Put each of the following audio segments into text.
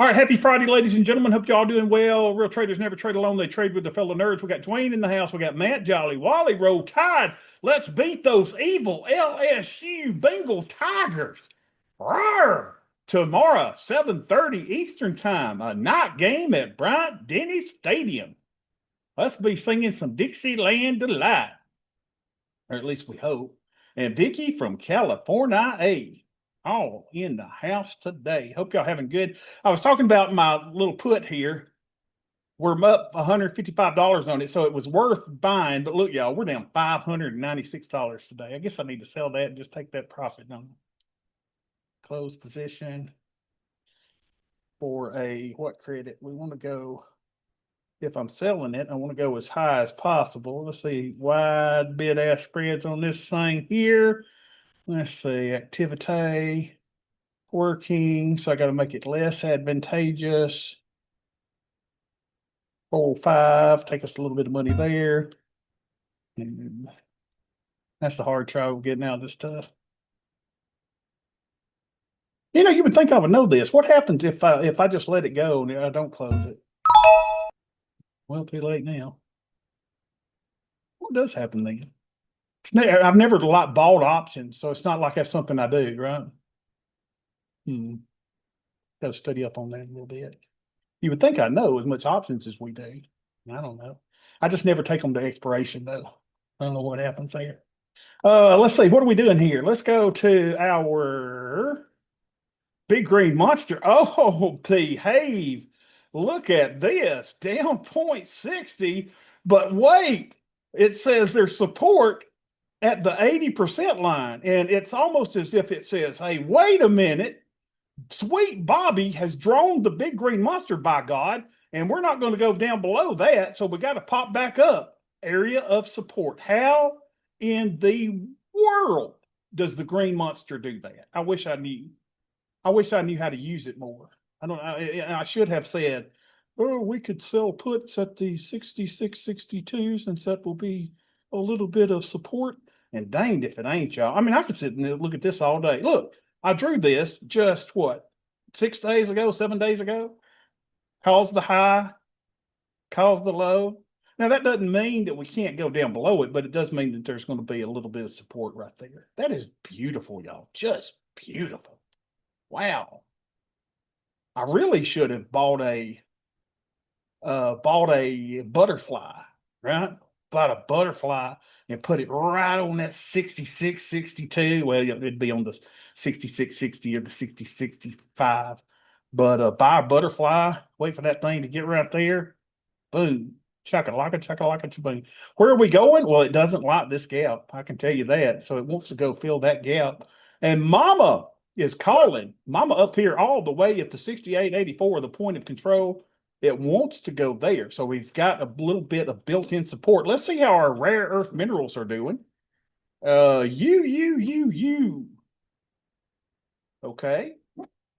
All right, happy Friday, ladies and gentlemen. Hope you all doing well. Real traders never trade alone. They trade with their fellow nerds. We got Dwayne in the house. We got Matt Jolly, Wally, Roll Tide. Let's beat those evil LSU Bengal Tigers. Rawr! Tomorrow, 7:30 Eastern Time, a night game at Bryant Denny Stadium. Let's be singing some Dixieland Delight, or at least we hope. And Vicky from California, all in the house today. Hope y'all having good. I was talking about my little put here. We're up $155 on it, so it was worth buying. But look, y'all, we're down $596 today. I guess I need to sell that and just take that profit on close position for a what credit? We want to go. If I'm selling it, I want to go as high as possible. Let's see, wide bid ask spreads on this thing here. Let's see, activity working. So I got to make it less advantageous. 405, take us a little bit of money there. And that's the hard trouble getting out of this stuff. You know, you would think I would know this. What happens if I just let it go and I don't close it? Well, too late now. What does happen then? I've never bought options, so it's not like that's something I do, right? Got to study up on that a little bit. You would think I know as much options as we do. I don't know. I just never take them to expiration though. I don't know what happens there. Let's see. What are we doing here? Let's go to our big green monster. Oh, behave. Look at this. Down 0.60. But wait, it says there's support at the 80% line. And it's almost as if it says, hey, wait a minute. Sweet Bobby has drawn the big green monster, by God, and we're not going to go down below that. So we got to pop back up. Area of support. How in the world does the green monster do that? I wish I knew. I wish I knew how to use it more. I should have said, oh, we could sell puts at the 66, 62, since that will be a little bit of support. And danged if it ain't, y'all. I mean, I could sit and look at this all day. Look, I drew this just what, 6 days ago, 7 days ago? Caused the high, caused the low. Now, that doesn't mean that we can't go down below it, but it does mean that there's going to be a little bit of support right there. That is beautiful, y'all. Just beautiful. Wow. I really should have bought a butterfly, right? Bought a butterfly and put it right on that 66, 62. Well, it'd be on the 66, 60 or the 60, 65. But buy a butterfly, wait for that thing to get right there. Boom. Chaka-laka, boom. Where are we going? Well, it doesn't like this gap. I can tell you that. So it wants to go fill that gap. And Mama is calling. Mama up here all the way at the 68.84, the point of control. It wants to go there. So we've got a little bit of built-in support. Let's see how our rare earth minerals are doing. Okay.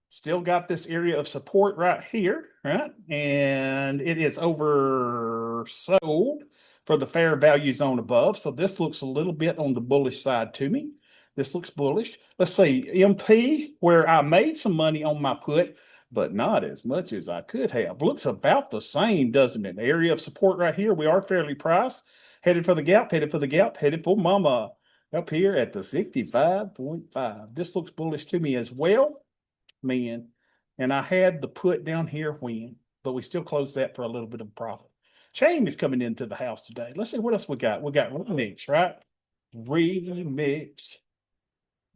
Still got this area of support right here, right? And it is oversold for the fair value zone above. So this looks a little bit on the bullish side to me. This looks bullish. Let's see, MP, where I made some money on my put, but not as much as I could have. Looks about the same, doesn't it? Area of support right here. We are fairly priced. Headed for the gap, headed for the gap, headed for Mama up here at the 65.5. This looks bullish to me as well. Man, and I had the put down here when, but we still closed that for a little bit of profit. Chain is coming into the house today. Let's see what else we got. We got remix, right? Remix,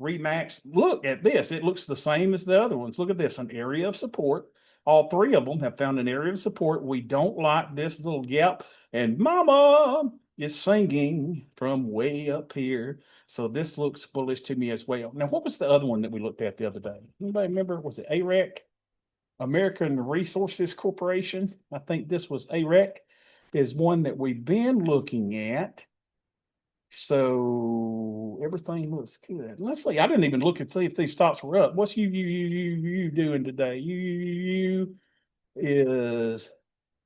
remax. Look at this. It looks the same as the other ones. Look at this, an area of support. All three of them have found an area of support. We don't like this little gap. And Mama is singing from way up here. So this looks bullish to me as well. Now, what was the other one that we looked at the other day? Anybody remember? Was it AREC? American Resources Corporation? I think this was AREC, is one that we've been looking at. So everything looks good. Let's see. I didn't even look and see if these stocks were up. What's you doing today? You is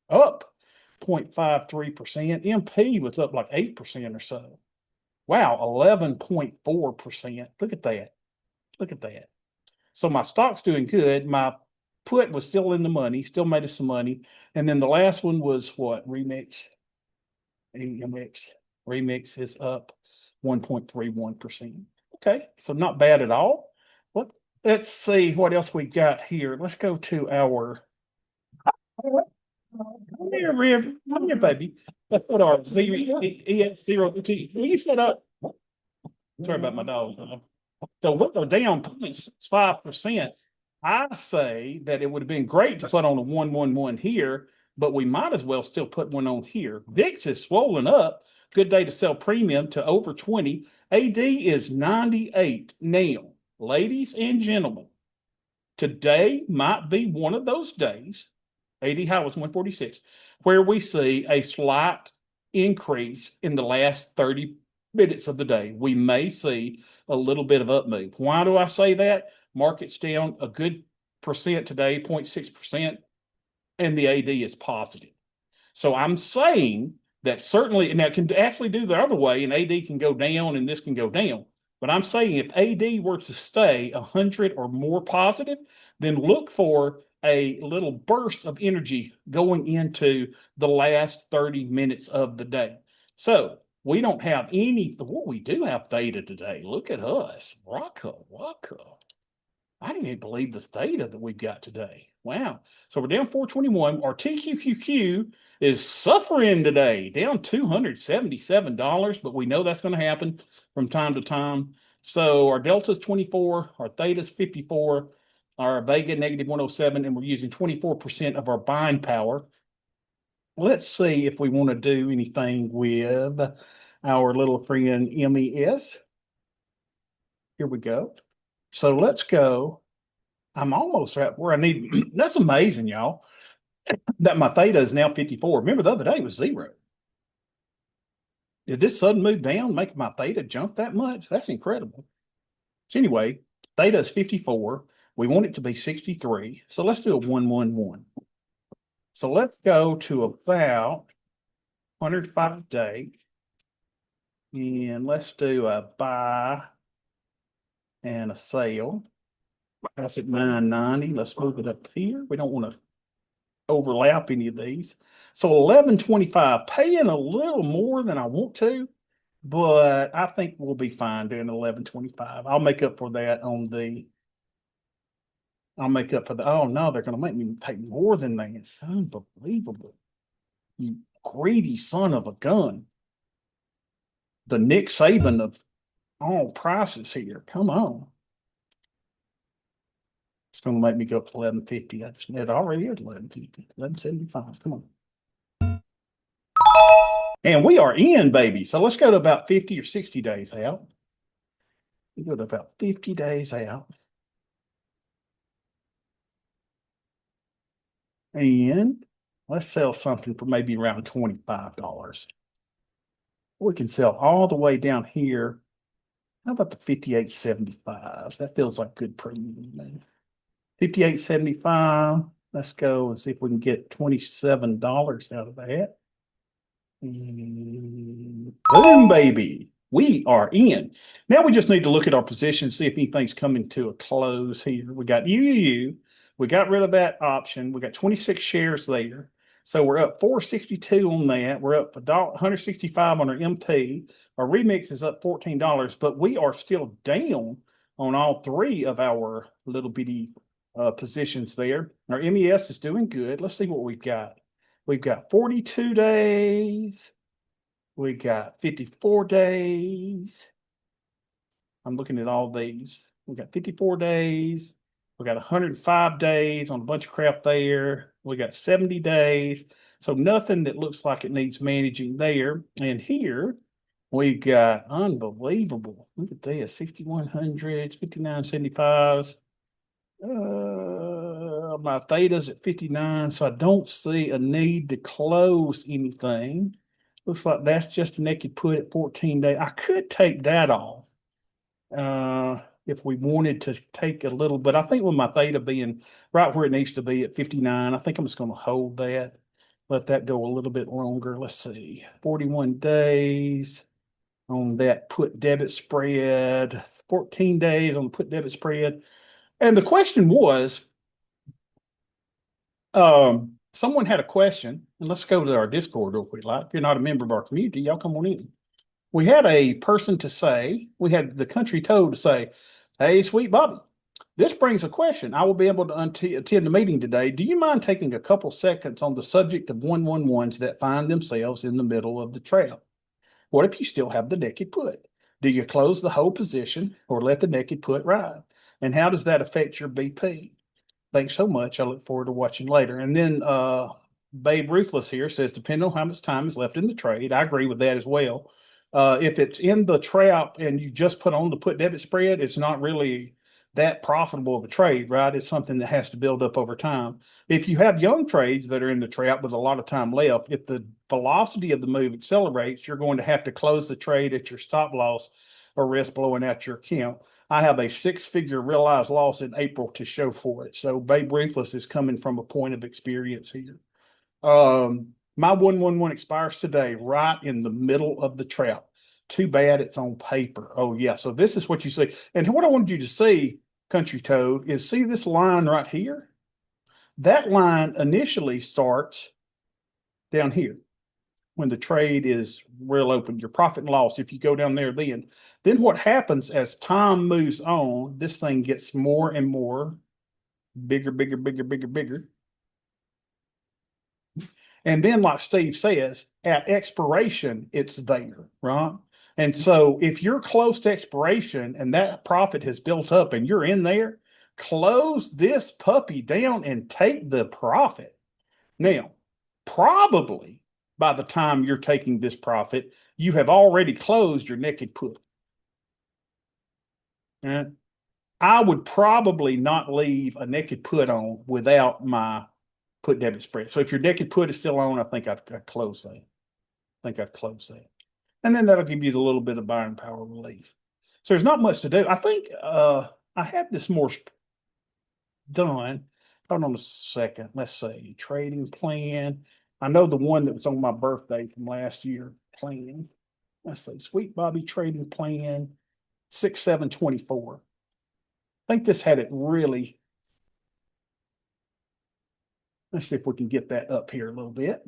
up 0.53%. MP was up like 8% or so. Wow, 11.4%. Look at that. Look at that. So my stock's doing good. My put was still in the money, still made us some money. And then the last one was what? Remix. Remix is up 1.31%. Okay, so not bad at all. Let's see what else we got here. Let's go to our. Come here, Riv. Come here, baby. Let's put our EF0T. Will you shut up? Sorry about my dog. So we're down 0.5%. I say that it would have been great to put on a 111 here, but we might as well still put one on here. VIX is swollen up. Good day to sell premium to over 20. AD is 98 now. Ladies and gentlemen, today might be one of those days. AD high was 146, where we see a slight increase in the last 30 minutes of the day. We may see a little bit of up move. Why do I say that? Market's down a good percent today, 0.6%, and the AD is positive. So I'm saying that certainly, and that can actually do the other way, and AD can go down and this can go down. But I'm saying if AD were to stay 100 or more positive, then look for a little burst of energy going into the last 30 minutes of the day. So we don't have any, well, we do have theta today. Look at us. Rocco. I didn't even believe this theta that we've got today. Wow. So we're down 421. Our TQQQ is suffering today, down $277, but we know that's going to happen from time to time. So our delta is 24, our theta is 54, our vega negative 107, and we're using 24% of our buying power. Let's see if we want to do anything with our little friend MES. Here we go. So let's go. I'm almost at where I need. That's amazing, y'all. That my theta is now 54. Remember the other day was 0. Did this sudden move down make my theta jump that much? That's incredible. So anyway, theta is 54. We want it to be 63. So let's do a 111. So let's go to about 105 days. And let's do a buy and a sell. That's at 990. Let's move it up here. We don't want to overlap any of these. So 1125, paying a little more than I want to, but I think we'll be fine doing 1125. I'll make up for that on the. Oh no, they're going to make me pay more than that. Unbelievable. You greedy son of a gun. The Nick Saban of all prices here. Come on. It's going to make me go up to 1150. It already is 1150, 1175. Come on. And we are in, baby. So let's go to about 50 or 60 days out. We go to about 50 days out. And let's sell something for maybe around $25. We can sell all the way down here. How about the 58.75s? That feels like good premium to me. 58.75. Let's go and see if we can get $27 out of that. And boom, baby. We are in. Now we just need to look at our position, see if anything's coming to a close here. We got UUU. We got rid of that option. We got 26 shares there. So we're up 462 on that. We're up $165 on our MP. Our remix is up $14, but we are still down on all three of our little bitty positions there. Our MES is doing good. Let's see what we've got. We've got 42 days. We got 54 days. I'm looking at all these. We got 54 days. We got 105 days on a bunch of crap there. We got 70 days. So nothing that looks like it needs managing there. And here we got unbelievable. Look at this, 6100s, 5975s. My theta's at 59, so I don't see a need to close anything. Looks like that's just a naked put at 14 days. I could take that off if we wanted to take a little, but I think with my theta being right where it needs to be at 59, I think I'm just going to hold that, let that go a little bit longer. Let's see, 41 days on that put debit spread, 14 days on the put debit spread. And the question was, Someone had a question, and let's go to our Discord real quick. Like, if you're not a member of our community, y'all come on in. We had a person to say, we had the country toad to say, "Hey, sweet Bobby, this brings a question. I will be able to attend the meeting today. Do you mind taking a couple seconds on the subject of 111s that find themselves in the middle of the trap? What if you still have the naked put? Do you close the whole position or let the naked put ride? And how does that affect your BP? Thanks so much. I look forward to watching later." And then Babe Ruthless here says, depending on how much time is left in the trade, I agree with that as well. If it's in the trap and you just put on the put debit spread, it's not really that profitable of a trade, right? It's something that has to build up over time. If you have young trades that are in the trap with a lot of time left, if the velocity of the move accelerates, you're going to have to close the trade at your stop loss or risk blowing out your account. I have a six-figure realized loss in April to show for it. So Babe Ruthless is coming from a point of experience here. My 111 expires today, right in the middle of the trap. Too bad it's on paper. Oh, yeah. So this is what you see. And what I wanted you to see, Country Toad, is see this line right here? That line initially starts down here when the trade is real open, your profit and loss. If you go down there, then what happens as time moves on, this thing gets more and more bigger, bigger, bigger, bigger, bigger. And then, like Steve says, at expiration, it's there, right? And so if you're close to expiration and that profit has built up and you're in there, close this puppy down and take the profit. Now, probably by the time you're taking this profit, you have already closed your naked put. And I would probably not leave a naked put on without my put debit spread. So if your naked put is still on, I think I'd close that. And then that'll give you a little bit of buying power relief. So there's not much to do. I think I had this more done. Hold on a second. Let's see. Trading plan. I know the one that was on my birthday from last year plan. Let's see. Sweet Bobby trading plan 6/7/24. I think this had it really. Let's see if we can get that up here a little bit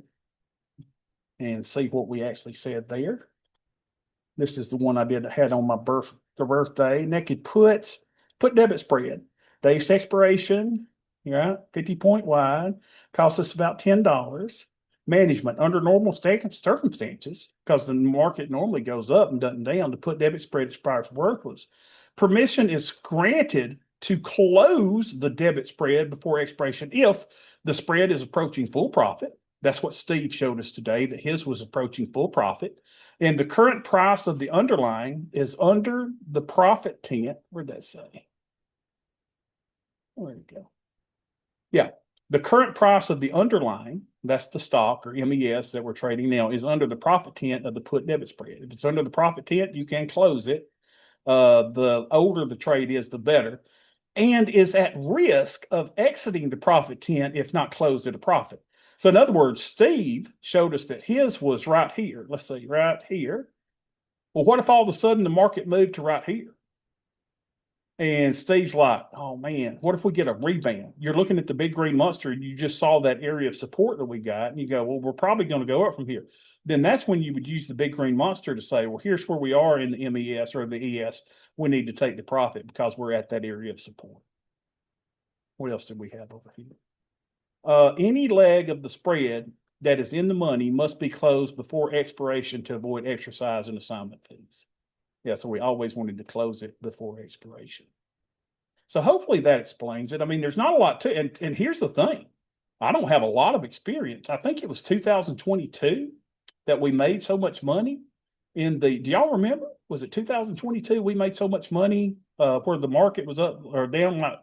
and see what we actually said there. This is the one I had on my birthday. Naked puts, put debit spread. Days to expiration, yeah, 50 point wide, costs us about $10. Management under normal circumstances, because the market normally goes up and doesn't down, to put debit spread expires worthless. Permission is granted to close the debit spread before expiration if the spread is approaching full profit. That's what Steve showed us today, that his was approaching full profit. And the current price of the underlying is under the profit tent. Where'd that say? Where'd it go? Yeah. The current price of the underlying, that's the stock or MES that we're trading now, is under the profit tent of the put debit spread. If it's under the profit tent, you can close it. The older the trade is, the better, and is at risk of exiting the profit tent if not closed at a profit. So in other words, Steve showed us that his was right here. Let's see, right here. Well, what if all of a sudden the market moved to right here? And Steve's like, oh man, what if we get a rebound? You're looking at the big green monster and you just saw that area of support that we got, and you go, well, we're probably going to go up from here. Then that's when you would use the big green monster to say, well, here's where we are in the MES or the ES. We need to take the profit because we're at that area of support. What else did we have over here? Any leg of the spread that is in the money must be closed before expiration to avoid exercise and assignment fees. Yeah, so we always wanted to close it before expiration. So hopefully that explains it. I mean, there's not a lot to, and here's the thing. I don't have a lot of experience. I think it was 2022 that we made so much money do y'all remember? Was it 2022? We made so much money where the market was up or down like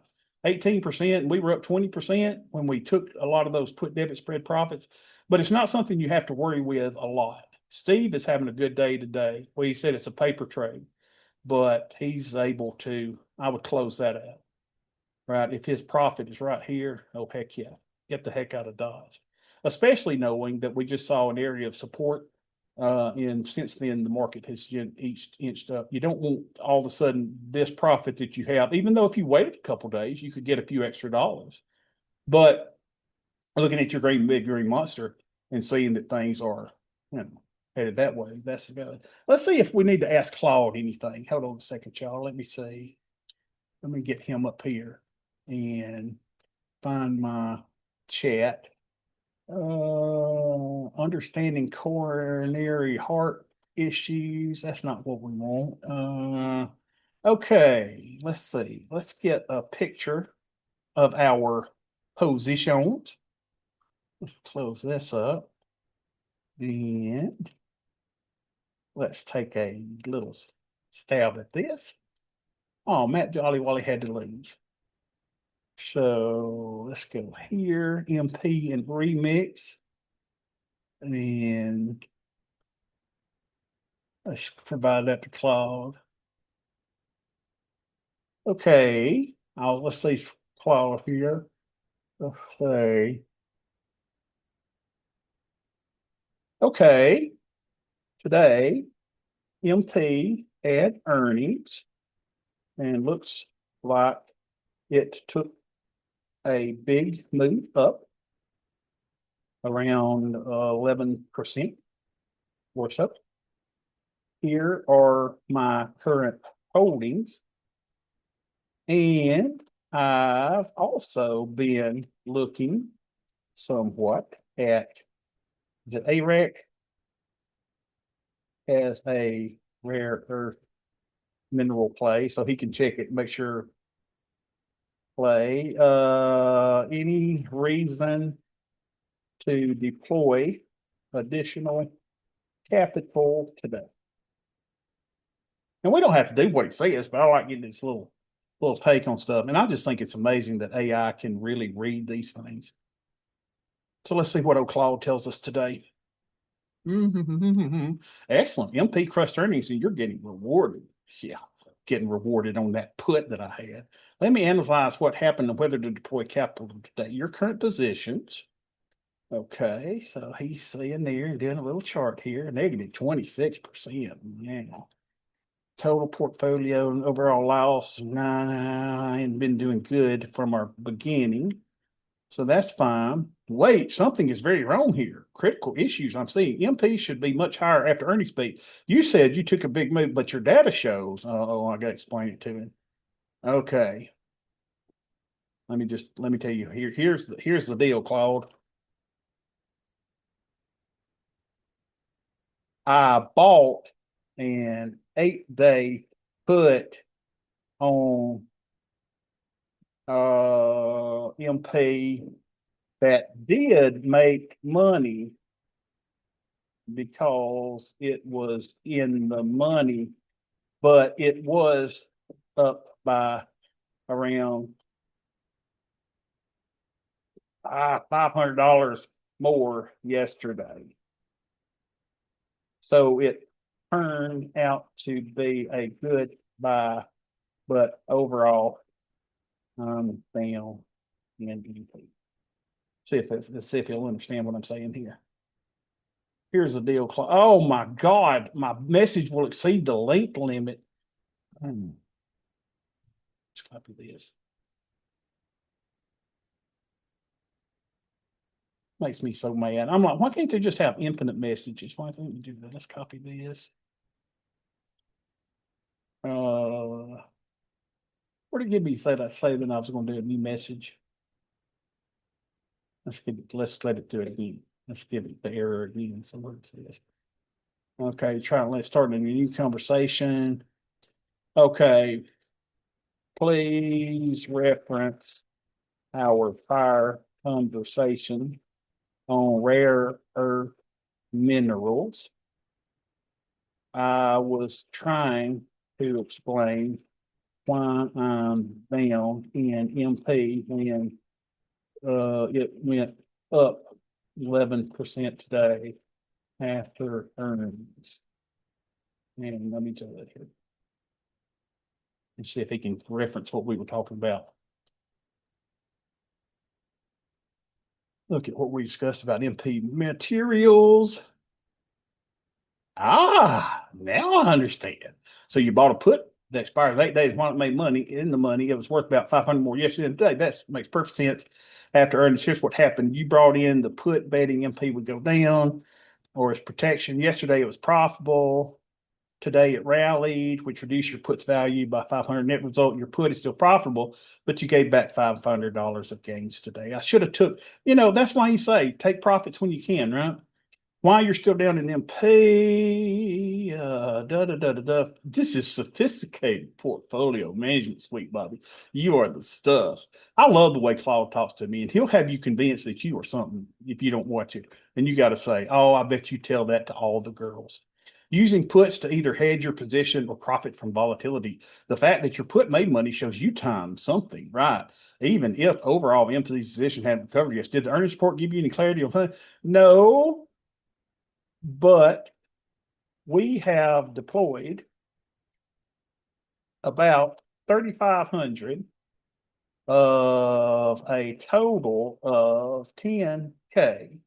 18% and we were up 20% when we took a lot of those put debit spread profits. But it's not something you have to worry with a lot. Steve is having a good day today. Well, he said it's a paper trade, but he's able to, I would close that out, right? If his profit is right here, oh, heck yeah, get the heck out of Dodge, especially knowing that we just saw an area of support. And since then, the market has inched up. You don't want all of a sudden this profit that you have, even though if you waited a couple days, you could get a few extra dollars. But looking at your great big green monster and seeing that things are, headed that way. That's good. Let's see if we need to ask Claude anything. Hold on a second, y'all. Let me see. Let me get him up here and find my chat. Understanding coronary heart issues. That's not what we want. Okay, let's see. Let's get a picture of our positions. Let's close this up. And let's take a little stab at this. Oh, Matt Jolly Wally had to leave. So let's go here, MP and remix. And let's provide that to Claude. Okay. Let's leave Claude here. Okay. Okay. Today, MP had earnings and looks like it took a big move up around 11% or so. Here are my current holdings. And I've also been looking somewhat at, is it AREC has a rare earth mineral play, so he can check it and make sure play. Any reason to deploy additional capital today? And we don't have to do what he says, but I like getting this little take on stuff. And I just think it's amazing that AI can really read these things. So let's see what O'Cloud tells us today. Excellent. MP crushed earnings, and you're getting rewarded. Yeah, getting rewarded on that put that I had. Let me analyze what happened and whether to deploy capital today. Your current positions. Okay, so he's seeing there, doing a little chart here, negative 26%. Yeah. Total portfolio and overall loss, nah, ain't been doing good from our beginning. So that's fine. Wait, something is very wrong here. Critical issues I'm seeing. MP should be much higher after earnings beat. You said you took a big move, but your data shows. Oh, I got to explain it to him. Okay. Let me tell you here. Here's the deal, Claude. I bought an 8-day put on MP that did make money because it was in the money, but it was up by around $500 more yesterday. So it turned out to be a good buy, but overall, I'm down in EP. Let's see if you'll understand what I'm saying here. Here's the deal. Oh my God, my message will exceed the length limit. Let's copy this. Makes me so mad. I'm like, why can't they just have infinite messages? Why can't we do that? Let's copy this. Where did Gibby say that I was going to do a new message? Let's let it do it again. Let's give it the error again. So what it says. Okay, let's start a new conversation. Okay. Please reference our prior conversation on rare earth minerals. I was trying to explain why I'm down in MP when it went up 11% today after earnings. And let me do that here and see if he can reference what we were talking about. Look at what we discussed about MP materials. Ah, now I understand. So you bought a put that expires 8 days while it made money in the money. It was worth about 500 more yesterday than today. That makes perfect sense. After earnings, here's what happened. You brought in the put betting MP would go down or as protection. Yesterday it was profitable. Today it rallied, which reduced your puts value by 500. Net result, your put is still profitable, but you gave back $500 of gains today. I should have took, that's why you say take profits when you can, right? While you're still down in MP, This is sophisticated portfolio management, sweet Bobby. You are the stuff. I love the way Claude talks to me, and he'll have you convinced that you are something if you don't watch it. And you got to say, oh, I bet you tell that to all the girls. Using puts to either hedge your position or profit from volatility. The fact that your put made money shows you time something, right? Even if overall MP's position hadn't recovered yet. Did the earnings report give you any clarity on that? No. But we have deployed about 3,500 of a total of 10K.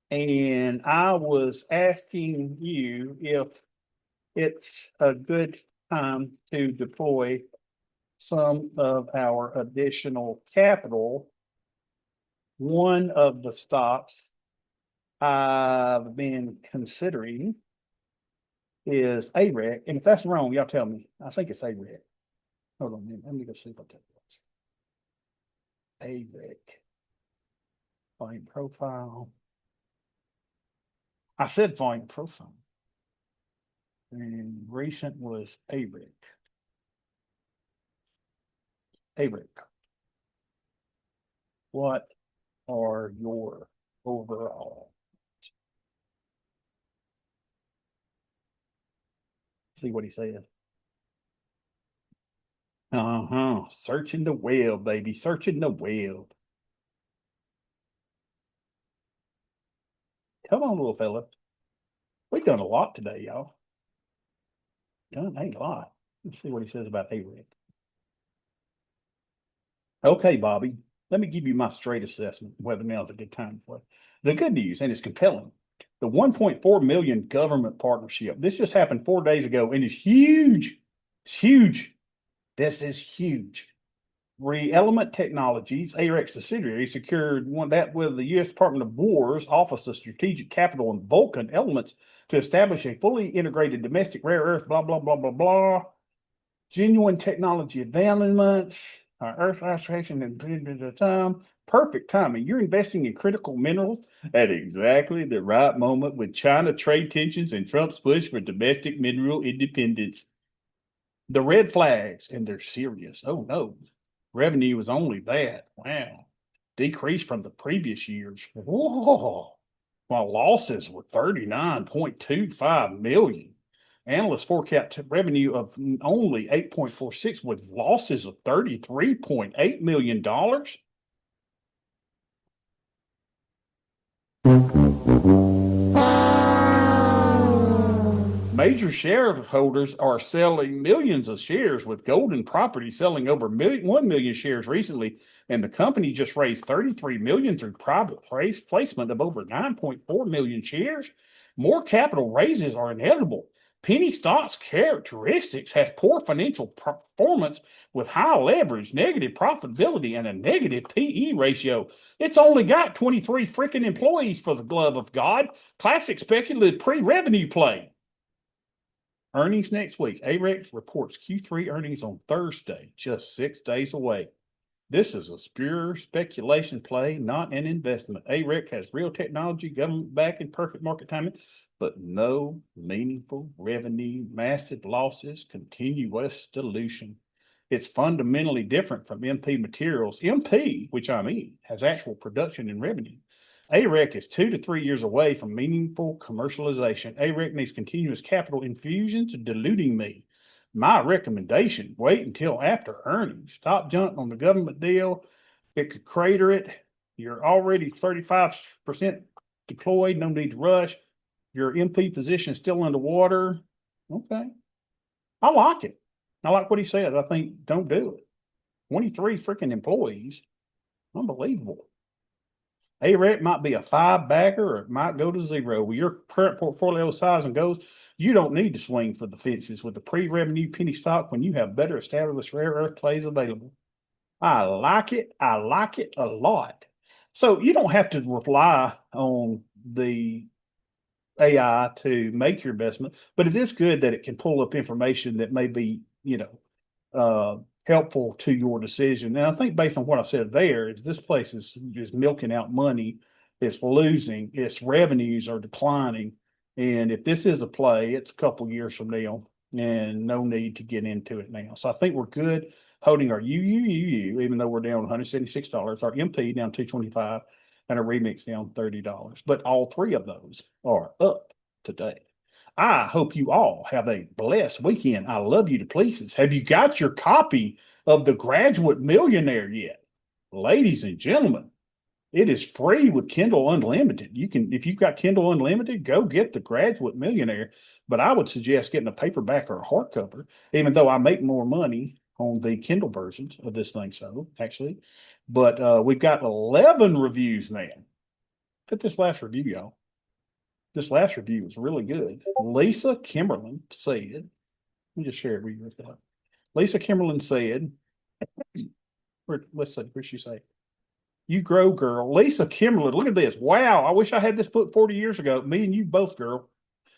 And I was asking you if it's a good time to deploy some of our additional capital. One of the stocks I've been considering is AREC. And if that's wrong, y'all tell me. I think it's AREC. Hold on a minute. Let me go see what that was. AREC. Volume profile. I said volume profile. And recent was AREC. AREC. What are your overall? See what he said. Searching the web, baby. Searching the web. Come on, little fella. We've done a lot today, y'all. Done a lot. Let's see what he says about AREC. Okay, Bobby, let me give you my straight assessment whether now's a good time for it. The good news, and it's compelling, the 1.4 million government partnership. This just happened 4 days ago and it's huge. It's huge. This is huge. Element Technologies, AREC subsidiary, secured that with the U.S. Department of War's Office of Strategic Capital and Vulcan Elements to establish a fully integrated domestic rare earth, blah, blah, blah, blah, blah. Genuine technology advancements, earth restoration and time. Perfect timing. You're investing in critical minerals at exactly the right moment with China trade tensions and Trump's push for domestic mineral independence. The red flags, and they're serious. Oh no. Revenue was only that. Wow. Decreased from the previous years. Whoa. While losses were 39.25 million. Analysts forecast revenue of only 8.46 with losses of $33.8 million. Major shareholders are selling millions of shares, with Golden Property selling over 1 million shares recently, and the company just raised 33 million through private placement of over 9.4 million shares. More capital raises are inevitable. Penny stock's characteristics has poor financial performance with high leverage, negative profitability, and a negative PE ratio. It's only got 23 freaking employees, for the love of God. Classic speculative pre-revenue play. Earnings next week. AREC reports Q3 earnings on Thursday, just 6 days away. This is a pure speculation play, not an investment. AREC has real technology, government backing, perfect market timing, but no meaningful revenue, massive losses, continuous dilution. It's fundamentally different from MP Materials. MP, which I mean, has actual production and revenue. AREC is 2 to 3 years away from meaningful commercialization. AREC needs continuous capital infusions, diluting me. My recommendation, wait until after earnings. Stop jumping on the government deal. It could crater it. You're already 35% deployed. No need to rush. Your MP position is still underwater. Okay. I like it. I like what he says. I think don't do it. 23 freaking employees. Unbelievable. AREC might be a 5-bagger or it might go to zero. With your current portfolio size and goals, you don't need to swing for the fences with the pre-revenue penny stock when you have better established rare earth plays available. I like it. I like it a lot. So you don't have to rely on the AI to make your investment, but it is good that it can pull up information that may be, helpful to your decision. And I think based on what I said there, is this place is just milking out money, it's losing, its revenues are declining. And if this is a play, it's a couple years from now, and no need to get into it now. So I think we're good holding our UUUU, even though we're down $176, our MP down 225, and our remix down $30. But all three of those are up today. I hope you all have a blessed weekend. I love you to pieces. Have you got your copy of The Graduate Millionaire yet? Ladies and gentlemen, it is free with Kindle Unlimited. You can, if you've got Kindle Unlimited, go get The Graduate Millionaire. But I would suggest getting a paperback or a hardcover, even though I make more money on the Kindle versions of this thing. So actually, but we've got 11 reviews now. Look at this last review, y'all. This last review was really good. Lisa Kimberlin said, let me just share it with you. Lisa Kimberlin said, let's see, what'd she say? You grow, girl. Lisa Kimberlin, look at this. Wow, I wish I had this book 40 years ago. Me and you both, girl.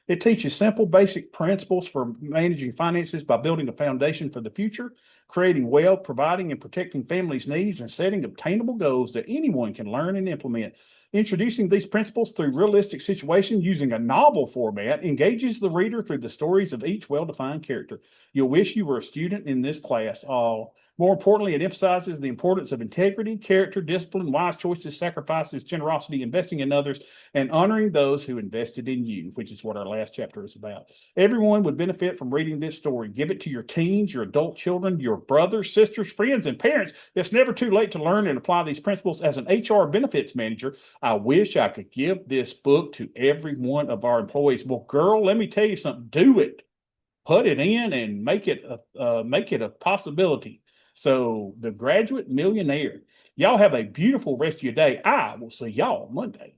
It teaches simple, basic principles for managing finances by building a foundation for the future, creating wealth, providing and protecting families' needs, and setting obtainable goals that anyone can learn and implement. Introducing these principles through realistic situations using a novel format engages the reader through the stories of each well-defined character. You'll wish you were a student in this class. More importantly, it emphasizes the importance of integrity, character, discipline, wise choices, sacrifices, generosity, investing in others, and honoring those who invested in you, which is what our last chapter is about. Everyone would benefit from reading this story. Give it to your teens, your adult children, your brothers, sisters, friends, and parents. It's never too late to learn and apply these principles. As an HR benefits manager, I wish I could give this book to every one of our employees. Well, girl, let me tell you something. Do it. Put it in and make it a possibility. So, The Graduate Millionaire. Y'all have a beautiful rest of your day. I will see y'all Monday.